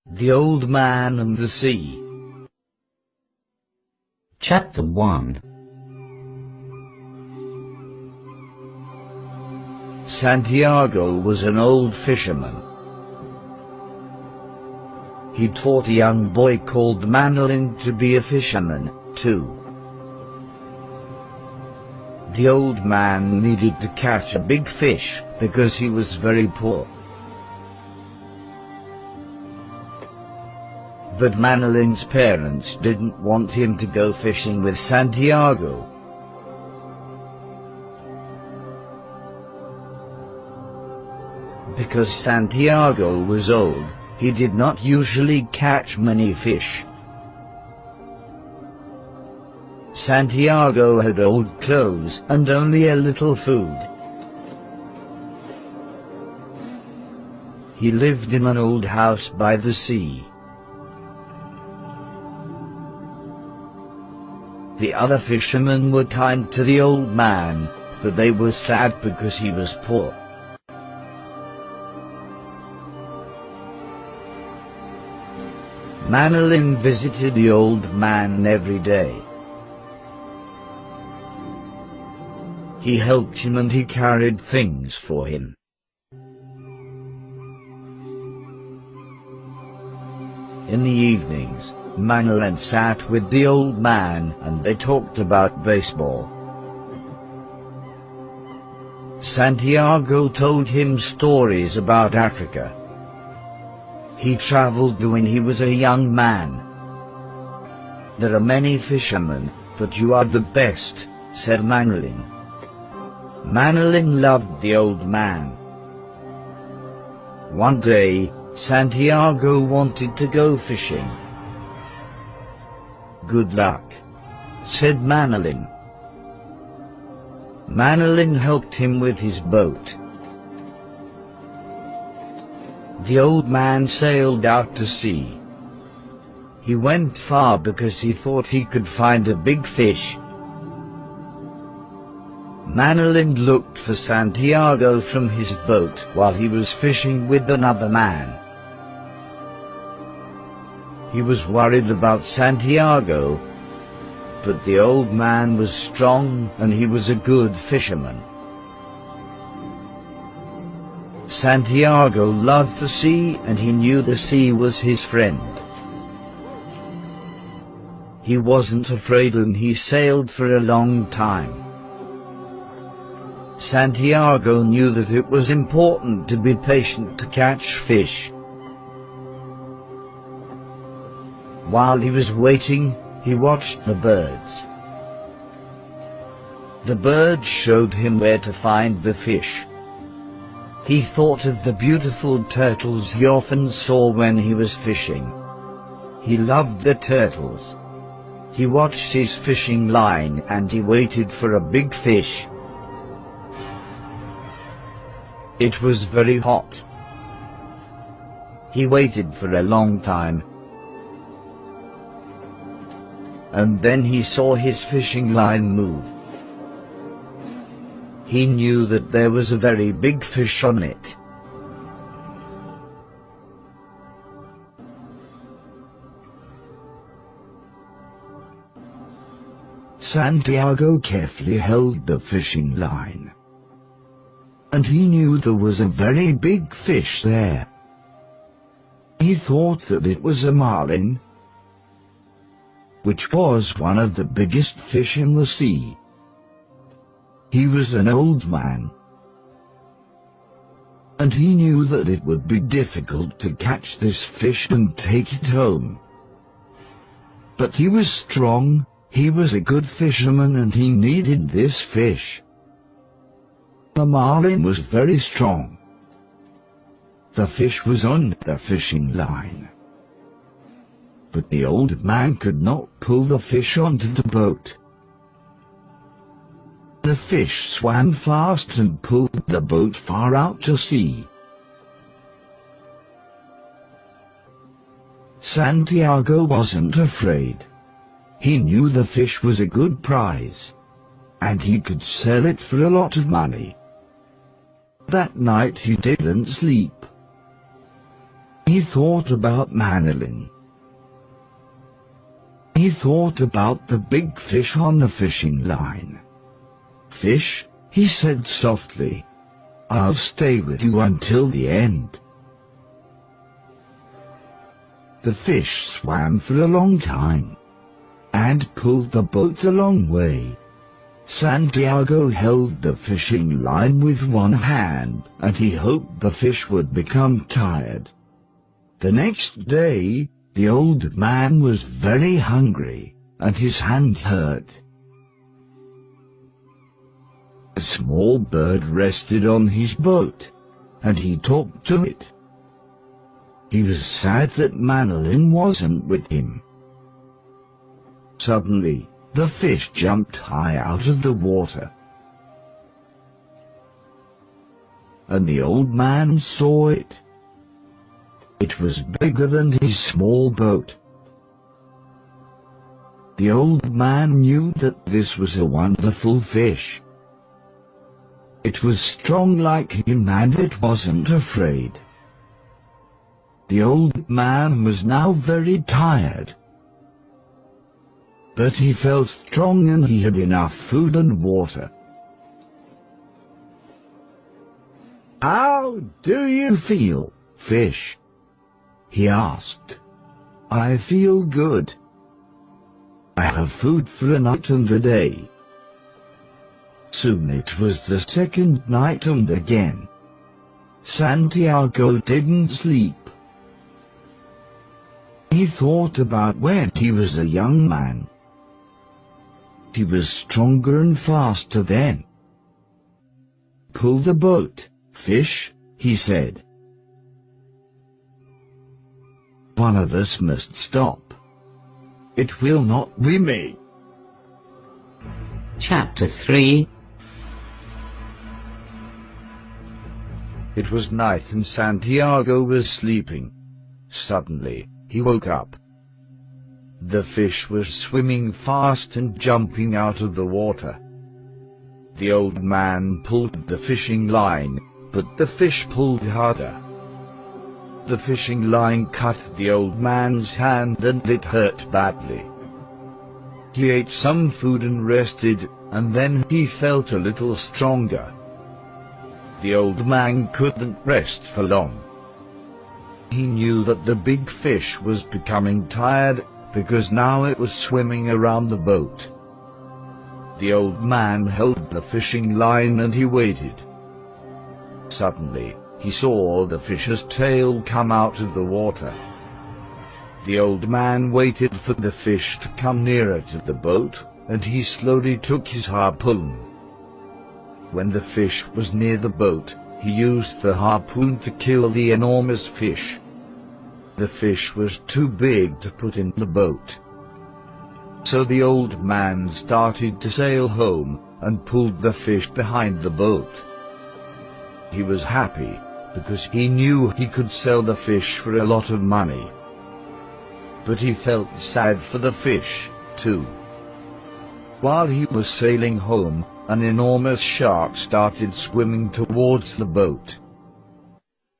The Old Man and the Sea. Chapter 1. Santiago was an old fisherman. He taught a young boy called Manolin to be a fisherman, too. The old man needed to catch a big fish because he was very poor. But Manolin's parents didn't want him to go fishing with Santiago. Because Santiago was old, he did not usually catch many fish. Santiago had old clothes and only a little food. He lived in an old house by the sea. The other fishermen were kind to the old man, but they were sad because he was poor. Manolin visited the old man every day. He helped him and he carried things for him. In the evenings, Manolin sat with the old man and they talked about baseball. Santiago told him stories about Africa. He traveled when he was a young man. There are many fishermen, but you are the best, said Manolin. Manolin loved the old man. One day, Santiago wanted to go fishing. Good luck, said Manolin. Manolin helped him with his boat. The old man sailed out to sea. He went far because he thought he could find a big fish. Manolin looked for Santiago from his boat while he was fishing with another man. He was worried about Santiago, but the old man was strong and he was a good fisherman. Santiago loved the sea and he knew the sea was his friend. He wasn't afraid and he sailed for a long time. Santiago knew that it was important to be patient to catch fish. While he was waiting, he watched the birds. The birds showed him where to find the fish. He thought of the beautiful turtles he often saw when he was fishing. He loved the turtles. He watched his fishing line and he waited for a big fish. It was very hot. He waited for a long time. And then he saw his fishing line move. He knew that there was a very big fish on it. Santiago carefully held the fishing line. And he knew there was a very big fish there. He thought that it was a marlin, which was one of the biggest fish in the sea. He was an old man, and he knew that it would be difficult to catch this fish and take it home. But he was strong, he was a good fisherman and he needed this fish. The marlin was very strong. The fish was on the fishing line. But the old man could not pull the fish onto the boat. The fish swam fast and pulled the boat far out to sea. Santiago wasn't afraid. He knew the fish was a good prize, and he could sell it for a lot of money. That night he didn't sleep. He thought about Manolin. He thought about the big fish on the fishing line. "Fish," he said softly, "I'll stay with you until the end." The fish swam for a long time and pulled the boat a long way. Santiago held the fishing line with one hand, and he hoped the fish would become tired. The next day, the old man was very hungry, and his hand hurt. A small bird rested on his boat, and he talked to it. He was sad that Manolin wasn't with him. Suddenly, the fish jumped high out of the water, and the old man saw it. It was bigger than his small boat. The old man knew that this was a wonderful fish. It was strong like him and it wasn't afraid. The old man was now very tired, but he felt strong and he had enough food and water. "How do you feel, fish?" he asked. "I feel good. I have food for a night and a day." Soon it was the second night and again. Santiago didn't sleep. He thought about when he was a young man. He was stronger and faster then. "Pull the boat, fish," he said. "One of us must stop. It will not be me." Chapter 3. It was night and Santiago was sleeping. Suddenly, he woke up. The fish was swimming fast and jumping out of the water. The old man pulled the fishing line, but the fish pulled harder. The fishing line cut the old man's hand and it hurt badly. He ate some food and rested, and then he felt a little stronger. The old man couldn't rest for long. He knew that the big fish was becoming tired, because now it was swimming around the boat. The old man held the fishing line and he waited. Suddenly, he saw the fish's tail come out of the water. The old man waited for the fish to come nearer to the boat, and he slowly took his harpoon. When the fish was near the boat, he used the harpoon to kill the enormous fish. The fish was too big to put in the boat. So the old man started to sail home and pulled the fish behind the boat. He was happy because he knew he could sell the fish for a lot of money. But he felt sad for the fish, too. While he was sailing home, an enormous shark started swimming towards the boat.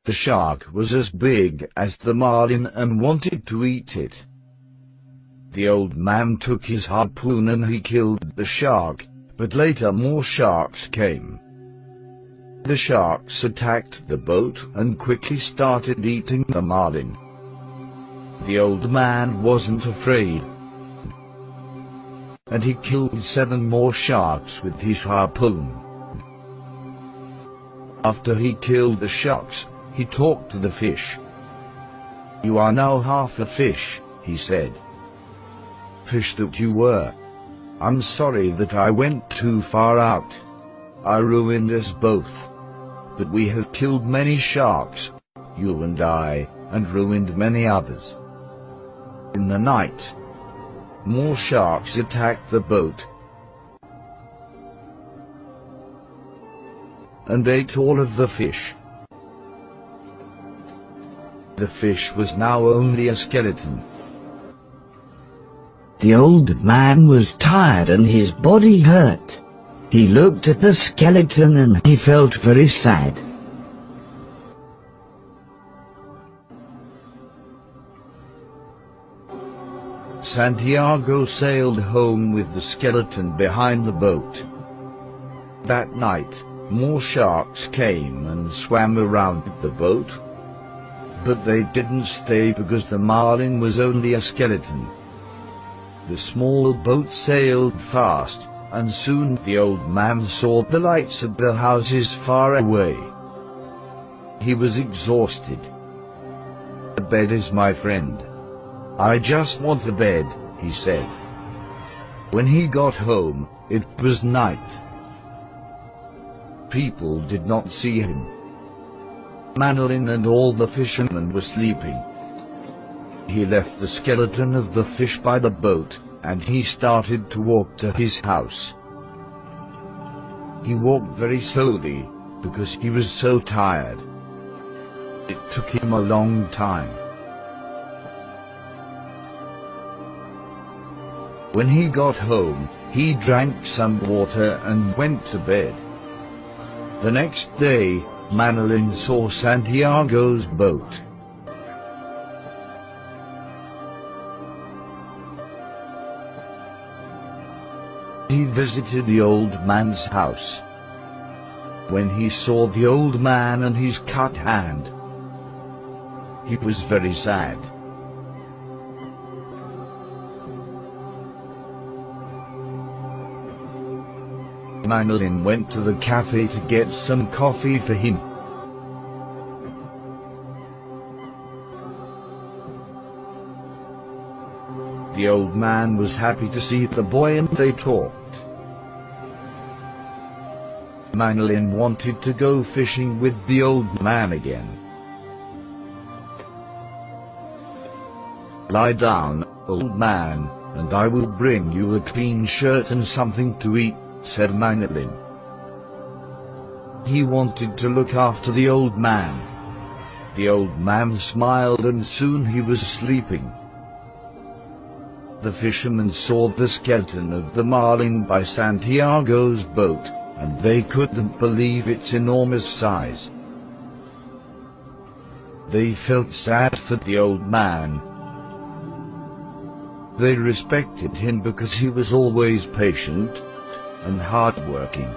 The shark was as big as the marlin and wanted to eat it. The old man took his harpoon and he killed the shark, but later more sharks came. The sharks attacked the boat and quickly started eating the marlin. The old man wasn't afraid, and he killed 7 more sharks with his harpoon. After he killed the sharks, he talked to the fish. "You are now half a fish," he said. "Fish that you were, I'm sorry that I went too far out. I ruined us both. But we have killed many sharks, you and I, and ruined many others." In the night, more sharks attacked the boat and ate all of the fish. The fish was now only a skeleton. The old man was tired and his body hurt. He looked at the skeleton and he felt very sad. Santiago sailed home with the skeleton behind the boat. That night, more sharks came and swam around the boat. But they didn't stay because the marlin was only a skeleton. The small boat sailed fast, and soon the old man saw the lights of the houses far away. He was exhausted. "The bed is my friend. I just want the bed," he said. When he got home, it was night. People did not see him. Manolin and all the fishermen were sleeping. He left the skeleton of the fish by the boat, and he started to walk to his house. He walked very slowly, because he was so tired. It took him a long time. When he got home, he drank some water and went to bed. The next day, Manolin saw Santiago's boat. He visited the old man's house. When he saw the old man and his cut hand, he was very sad. Manolin went to the cafe to get some coffee for him. The old man was happy to see the boy and they talked. Manolin wanted to go fishing with the old man again. "Lie down, old man, and I will bring you a clean shirt and something to eat," said Manolin. He wanted to look after the old man. The old man smiled and soon he was sleeping. The fishermen saw the skeleton of the marlin by Santiago's boat, and they couldn't believe its enormous size. They felt sad for the old man. They respected him because he was always patient and hard-working.